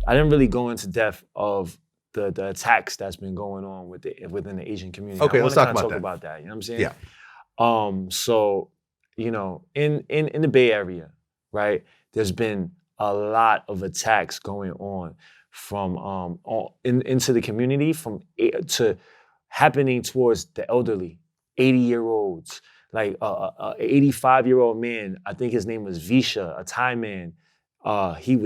I didn't really go into depth of the attacks that's been going on within the Asian community. Okay, let's talk about that. You know what I'm saying? Yeah. So, you know, in the Bay Area, right? There's been a lot of attacks going on from into the community to happening towards the elderly, 80-year-olds, like a 85-year-old man. I think his name was Visha, a Thai man. He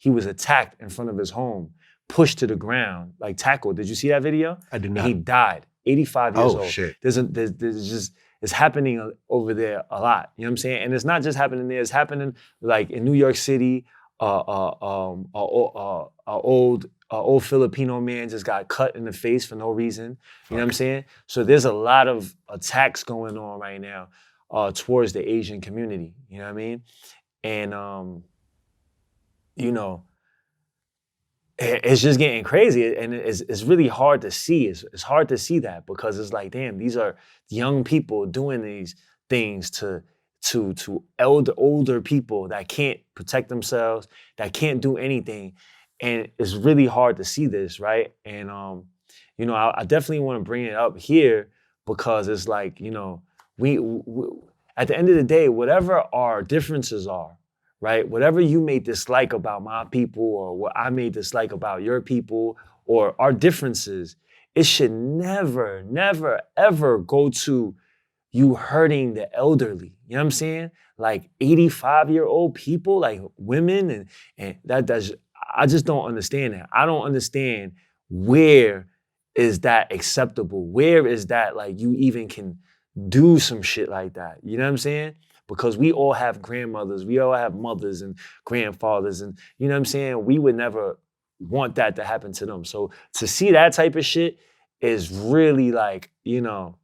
was attacked in front of his home, pushed to the ground, like tackled. Did you see that video? I did not. He died, 85 years old. Oh shit. It's happening over there a lot. You know what I'm saying? And it's not just happening there. It's happening like in New York City. An old Filipino man just got cut in the face for no reason. You know what I'm saying? So there's a lot of attacks going on right now towards the Asian community. You know what I mean? And you know, it's just getting crazy, and it's really hard to see. It's hard to see that because it's like, damn, these are young people doing these things to older people that can't protect themselves, that can't do anything, and it's really hard to see this, right? And you know, I definitely want to bring it up here because it's like, you know, we at the end of the day, whatever our differences are, right? Whatever you may dislike about my people or what I may dislike about your people or our differences, it should never, never, ever go to you hurting the elderly. You know what I'm saying? Like 85-year-old people, like women, and that's, I just don't understand that. I don't understand where is that acceptable? Where is that like you even can do some shit like that? You know what I'm saying? Because we all have grandmothers, we all have mothers and grandfathers, and you know what I'm saying? We would never want that to happen to them. So to see that type of shit is really like, you know,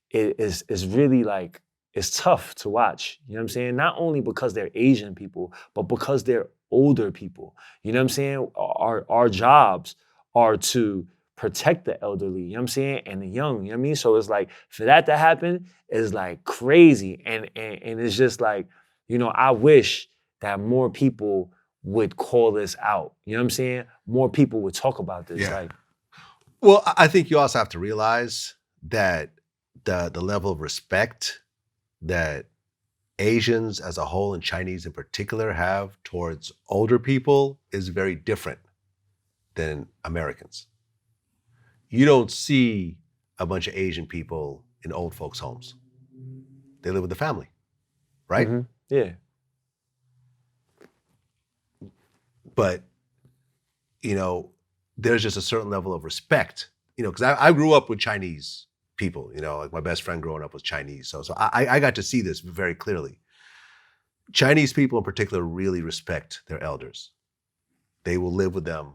it's really like, it's tough to watch. You know what I'm saying? Not only because they're Asian people, but because they're older people. You know what I'm saying? Our jobs are to protect the elderly, you know what I'm saying? And the young, you know what I mean? So it's like, for that to happen is like crazy. And it's just like, you know, I wish that more people would call this out. You know what I'm saying? More people would talk about this. Yeah. Like, well, I think you also have to realize that the level of respect that Asians as a whole and Chinese in particular have towards older people is very different than Americans. You don't see a bunch of Asian people in old folks' homes. They live with the family, right? Mm-hmm. Yeah. But, you know, there's just a certain level of respect, you know, because I grew up with Chinese people, you know, like my best friend growing up was Chinese. So I got to see this very clearly. Chinese people in particular really respect their elders. They will live with them.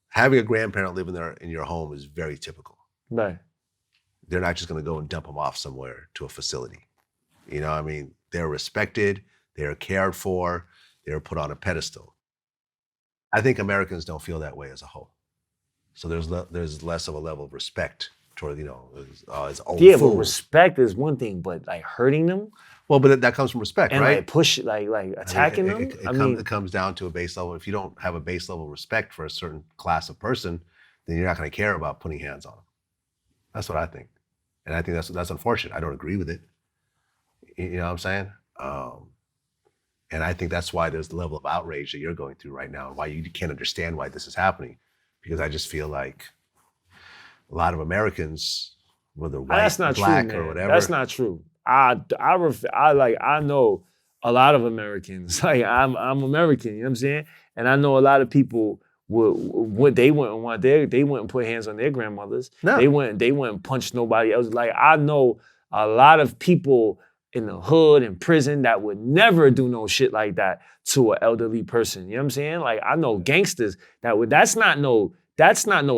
Having a grandparent living there in your home is very typical. Right. They're not just going to go and dump them off somewhere to a facility. You know what I mean? They're respected, they're cared for, they're put on a pedestal. I think Americans don't feel that way as a whole. So there's less of a level of respect toward, you know, as old Yeah, fools. but respect is one thing, but like hurting them? Well, but that comes from respect, and right? Like push, like attacking them? It comes down to a base level. If you don't have a base level respect for a certain class of person, then you're not going to care about putting hands on them. That's what I think. And I think that's unfortunate. I don't agree with it. You know what I'm saying? And I think that's why there's the level of outrage that you're going through right now, and why you can't understand why this is happening. Because I just feel like a lot of Americans, whether white, black, or whatever. That's not true. I know a lot of Americans. Like I'm American, you know what I'm saying? And I know a lot of people would they wouldn't put hands on their grandmothers. No. They wouldn't punch nobody else. Like I know a lot of people in the hood and prison that would never do no shit like that to an elderly person. You know what I'm saying? Like I know gangsters that would. That's not no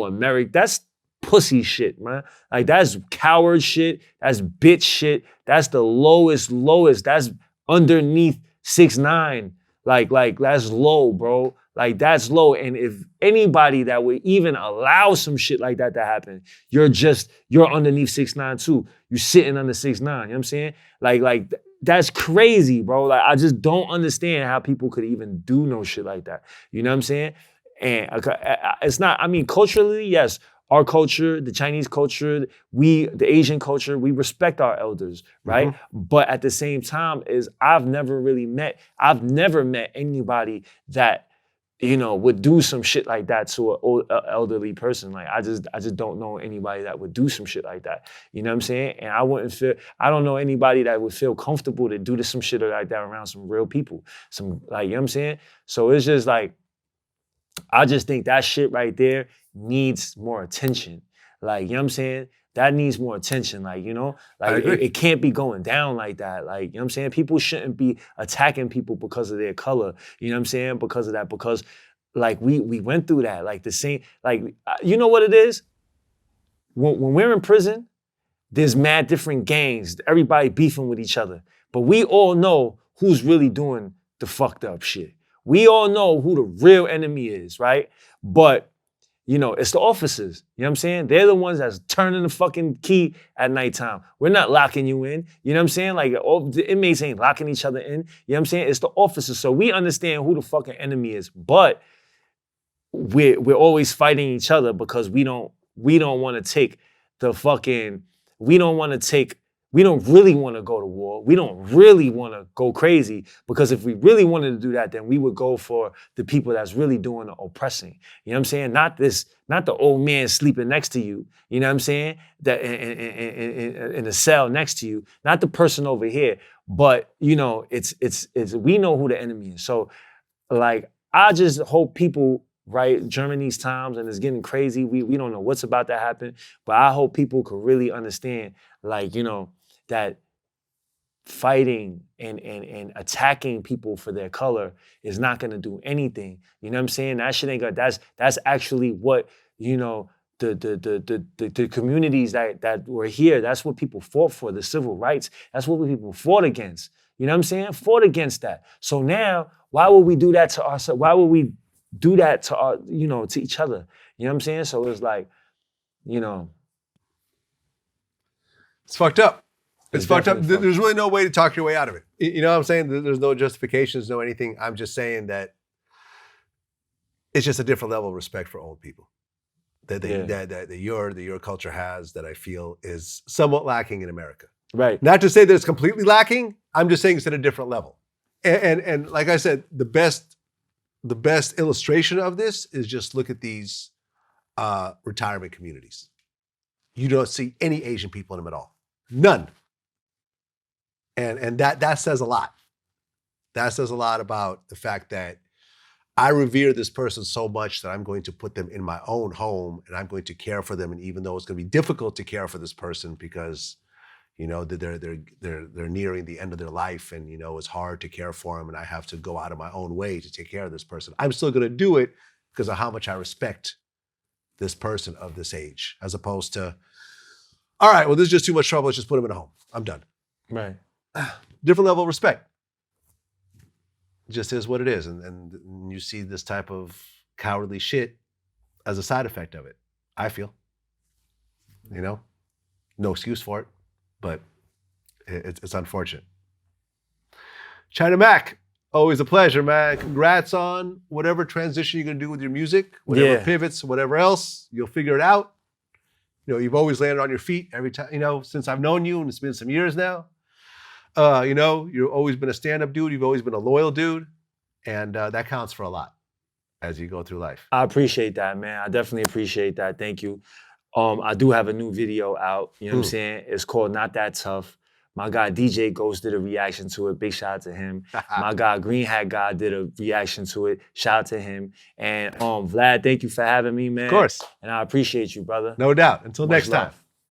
American. That's pussy shit, man. Like that's coward shit. That's bitch shit. That's the lowest. That's underneath 6ix9ine. Like that's low, bro. Like that's low. And if anybody that would even allow some shit like that to happen, you're underneath 6ix9ine too. You're sitting under 6ix9ine. You know what I'm saying? Like that's crazy, bro. Like I just don't understand how people could even do no shit like that. You know what I'm saying? And it's not, I mean, culturally, yes, our culture, the Chinese culture, the Asian culture, we respect our elders, right? But at the same time, I've never met anybody that, would do some shit like that to an elderly person. Like I just don't know anybody that would do some shit like that. You know what I'm saying? And I don't know anybody that would feel comfortable to do some shit like that around some real people. Some, like, you know what I'm saying? So it's just like, I just think that shit right there needs more attention. Like, you know what I'm saying? That needs more attention. Like, like it can't be going down like that. Like, you know what I'm saying? People shouldn't be attacking people because of their color. You know what I'm saying? Because of that. Because like we went through that. Like the same, like, you know what it is? When we're in prison, there's mad different gangs, everybody beefing with each other. But we all know who's really doing the fucked up shit. We all know who the real enemy is, right? But, it's the officers. You know what I'm saying? They're the ones that's turning the fucking key at nighttime. We're not locking you in. You know what I'm saying? Like, all the inmates ain't locking each other in. You know what I'm saying? It's the officers. So we understand who the fucking enemy is. But we're always fighting each other because we don't want to take the fucking, we don't really want to go to war. We don't really want to go crazy, because if we really wanted to do that, then we would go for the people that's really doing the oppressing. You know what I'm saying? Not the old man sleeping next to you. You know what I'm saying? That in a cell next to you. Not the person over here. But it's we know who the enemy is. So like, I just hope people, right, during these times, and it's getting crazy, we don't know what's about to happen, but I hope people could really understand, like, that fighting and attacking people for their color is not gonna do anything. You know what I'm saying? That shit ain't good. That's actually what, the communities that were here, that's what people fought for, the civil rights. That's what people fought against. You know what I'm saying? Fought against that. So now, why would we do that to ourselves? Why would we do that to our, to each other? You know what I'm saying? So it's like, it's fucked up. It's fucked up. There's really no way to talk your way out of it. You know what I'm saying? There's no justifications, no anything. I'm just saying that it's just a different level of respect for old people that your culture has, that I feel is somewhat lacking in America. Right. Not to say that it's completely lacking. I'm just saying it's at a different level. And like I said, the best illustration of this is just look at these retirement communities. You don't see any Asian people in them at all. None. And that says a lot. That says a lot about the fact that I revere this person so much that I'm going to put them in my own home, and I'm going to care for them. And even though it's going to be difficult to care for this person because, they're nearing the end of their life, and it's hard to care for them, and I have to go out of my own way to take care of this person, I'm still going to do it because of how much I respect this person of this age, as opposed to, all right, well, this is just too much trouble. Let's just put him in a home. I'm done. Right. Different level of respect. It just is what it is. And you see this type of cowardly shit as a side effect of it, I feel. No excuse for it, but it's unfortunate. China Mac, always a pleasure, man. Congrats on whatever transition you're going to do with your music, whatever pivots, whatever else. You'll figure it out. You've always landed on your feet every time, since I've known you, and it's been some years now. You've always been a stand-up dude. You've always been a loyal dude. And that counts for a lot as you go through life. I appreciate that, man. I definitely appreciate that. Thank you. I do have a new video out. You know what I'm saying? It's called Not That Tough. My guy DJ Ghost did a reaction to it. Big shout out to him. My guy Green Hat Guy did a reaction to it. Shout out to him. And Vlad, thank you for having me, man. Of course. And I appreciate you, brother. No doubt. Until Much next love. time.